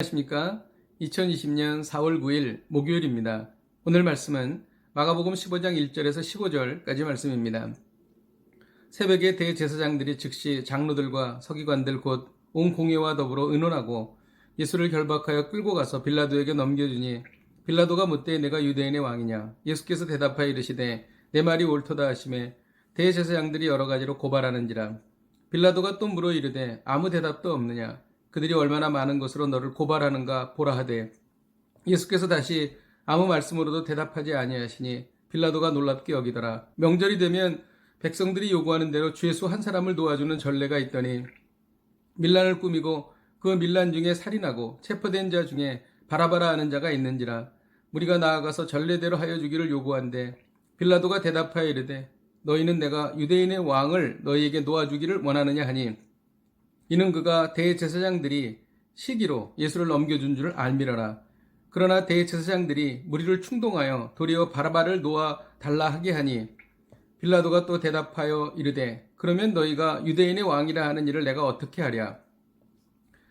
안녕하십니까? 2020년 4월 9일 목요일입니다. 오늘 말씀은 마가복음 15장 1절에서 15절까지 말씀입니다. 새벽에 대제사장들이 즉시 장로들과 서기관들 곧 온 공회와 더불어 의논하고 예수를 결박하여 끌고 가서 빌라도에게 넘겨주니 빌라도가 묻되 내가 유대인의 왕이냐? 예수께서 대답하여 이르시되 내 말이 옳도다 하시매 대제사장들이 여러 가지로 고발하는지라. 빌라도가 또 물어 이르되 아무 대답도 없느냐? 그들이 얼마나 많은 것으로 너를 고발하는가 보라 하되 예수께서 다시 아무 말씀으로도 대답하지 아니하시니 빌라도가 놀랍게 여기더라. 명절이 되면 백성들이 요구하는 대로 죄수 한 사람을 도와주는 전례가 있더니 밀란을 꾸미고 그 밀란 중에 살인하고 체포된 자 중에 바라바라 하는 자가 있는지라. 무리가 나아가서 전례대로 하여 주기를 요구한데 빌라도가 대답하여 이르되 너희는 내가 유대인의 왕을 너희에게 놓아주기를 원하느냐 하니 이는 그가 대제사장들이 시기로 예수를 넘겨준 줄을 알미러라. 그러나 대제사장들이 무리를 충동하여 도리어 바라바를 놓아 달라 하게 하니 빌라도가 또 대답하여 이르되 그러면 너희가 유대인의 왕이라 하는 일을 내가 어떻게 하랴.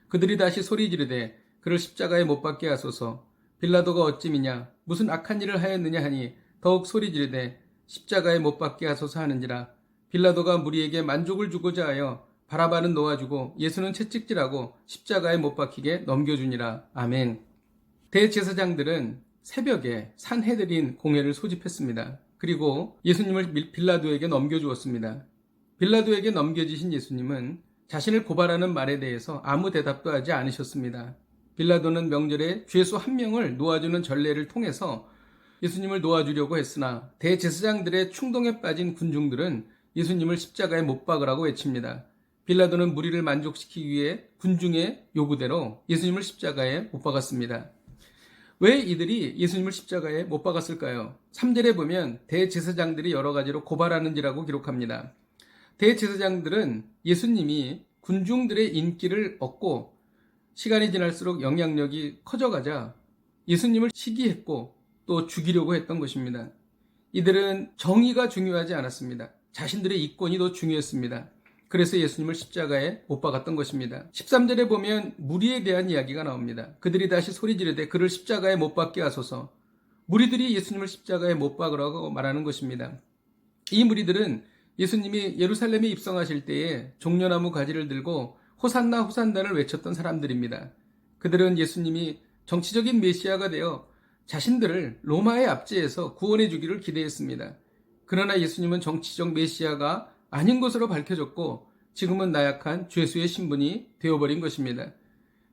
그들이 다시 소리 지르되 그를 십자가에 못 박게 하소서. 빌라도가 어찌미냐 무슨 악한 일을 하였느냐 하니 더욱 소리 지르되 십자가에 못 박게 하소서 하는지라. 빌라도가 무리에게 만족을 주고자 하여 바라바는 놓아주고 예수는 채찍질하고 십자가에 못 박히게 넘겨주니라. 아멘. 대제사장들은 새벽에 산헤드린 공회를 소집했습니다. 그리고 예수님을 빌라도에게 넘겨주었습니다. 빌라도에게 넘겨주신 예수님은 자신을 고발하는 말에 대해서 아무 대답도 하지 않으셨습니다. 빌라도는 명절에 죄수 한 명을 놓아주는 전례를 통해서 예수님을 놓아주려고 했으나 대제사장들의 충동에 빠진 군중들은 예수님을 십자가에 못 박으라고 외칩니다. 빌라도는 무리를 만족시키기 위해 군중의 요구대로 예수님을 십자가에 못 박았습니다. 왜 이들이 예수님을 십자가에 못 박았을까요? 3절에 보면 대제사장들이 여러 가지로 고발하는지라고 기록합니다. 대제사장들은 예수님이 군중들의 인기를 얻고 시간이 지날수록 영향력이 커져가자 예수님을 시기했고 또 죽이려고 했던 것입니다. 이들은 정의가 중요하지 않았습니다. 자신들의 이권이 더 중요했습니다. 그래서 예수님을 십자가에 못 박았던 것입니다. 13절에 보면 무리에 대한 이야기가 나옵니다. 그들이 다시 소리 지르되 그를 십자가에 못 박게 하소서. 무리들이 예수님을 십자가에 못 박으라고 말하는 것입니다. 이 무리들은 예수님이 예루살렘에 입성하실 때에 종려나무 가지를 들고 호산나 호산나를 외쳤던 사람들입니다. 그들은 예수님이 정치적인 메시아가 되어 자신들을 로마의 압제에서 구원해 주기를 기대했습니다. 그러나 예수님은 정치적 메시아가 아닌 것으로 밝혀졌고 지금은 나약한 죄수의 신분이 되어버린 것입니다.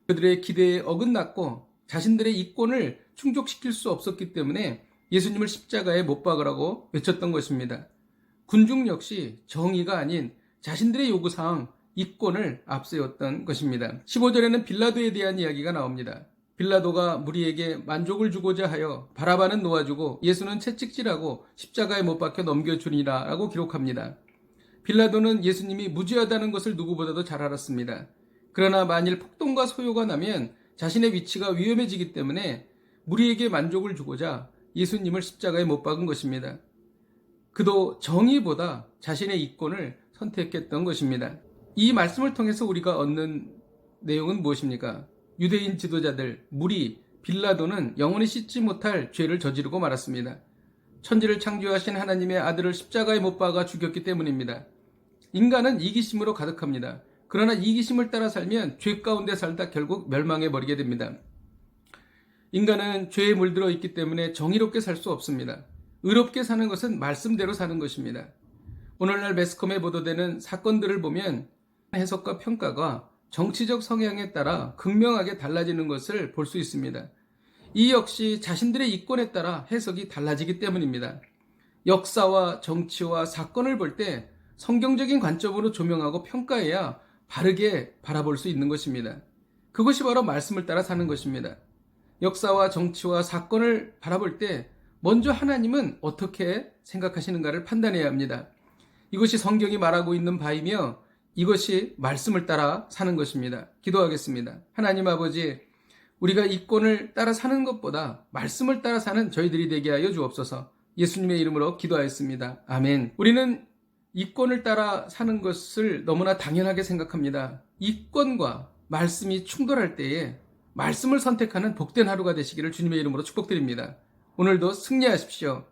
그들의 기대에 어긋났고 자신들의 이권을 충족시킬 수 없었기 때문에 예수님을 십자가에 못 박으라고 외쳤던 것입니다. 군중 역시 정의가 아닌 자신들의 요구사항, 이권을 앞세웠던 것입니다. 15절에는 빌라도에 대한 이야기가 나옵니다. 빌라도가 무리에게 만족을 주고자 하여 바라바는 놓아주고 예수는 채찍질하고 십자가에 못 박혀 넘겨주니라 라고 기록합니다. 빌라도는 예수님이 무죄하다는 것을 누구보다도 잘 알았습니다. 그러나 만일 폭동과 소요가 나면 자신의 위치가 위험해지기 때문에 무리에게 만족을 주고자 예수님을 십자가에 못 박은 것입니다. 그도 정의보다 자신의 이권을 선택했던 것입니다. 이 말씀을 통해서 우리가 얻는 내용은 무엇입니까? 유대인 지도자들, 무리, 빌라도는 영원히 씻지 못할 죄를 저지르고 말았습니다. 천지를 창조하신 하나님의 아들을 십자가에 못 박아 죽였기 때문입니다. 인간은 이기심으로 가득합니다. 그러나 이기심을 따라 살면 죄 가운데 살다 결국 멸망해버리게 됩니다. 인간은 죄에 물들어 있기 때문에 정의롭게 살 수 없습니다. 의롭게 사는 것은 말씀대로 사는 것입니다. 오늘날 매스컴에 보도되는 사건들을 보면 해석과 평가가 정치적 성향에 따라 극명하게 달라지는 것을 볼 수 있습니다. 이 역시 자신들의 이권에 따라 해석이 달라지기 때문입니다. 역사와 정치와 사건을 볼 때 성경적인 관점으로 조명하고 평가해야 바르게 바라볼 수 있는 것입니다. 그것이 바로 말씀을 따라 사는 것입니다. 역사와 정치와 사건을 바라볼 때 먼저 하나님은 어떻게 생각하시는가를 판단해야 합니다. 이것이 성경이 말하고 있는 바이며 이것이 말씀을 따라 사는 것입니다. 기도하겠습니다. 하나님 아버지, 우리가 이권을 따라 사는 것보다 말씀을 따라 사는 저희들이 되게 하여 주옵소서. 예수님의 이름으로 기도하였습니다. 아멘. 우리는 이권을 따라 사는 것을 너무나 당연하게 생각합니다. 이권과 말씀이 충돌할 때에 말씀을 선택하는 복된 하루가 되시기를 주님의 이름으로 축복드립니다. 오늘도 승리하십시오.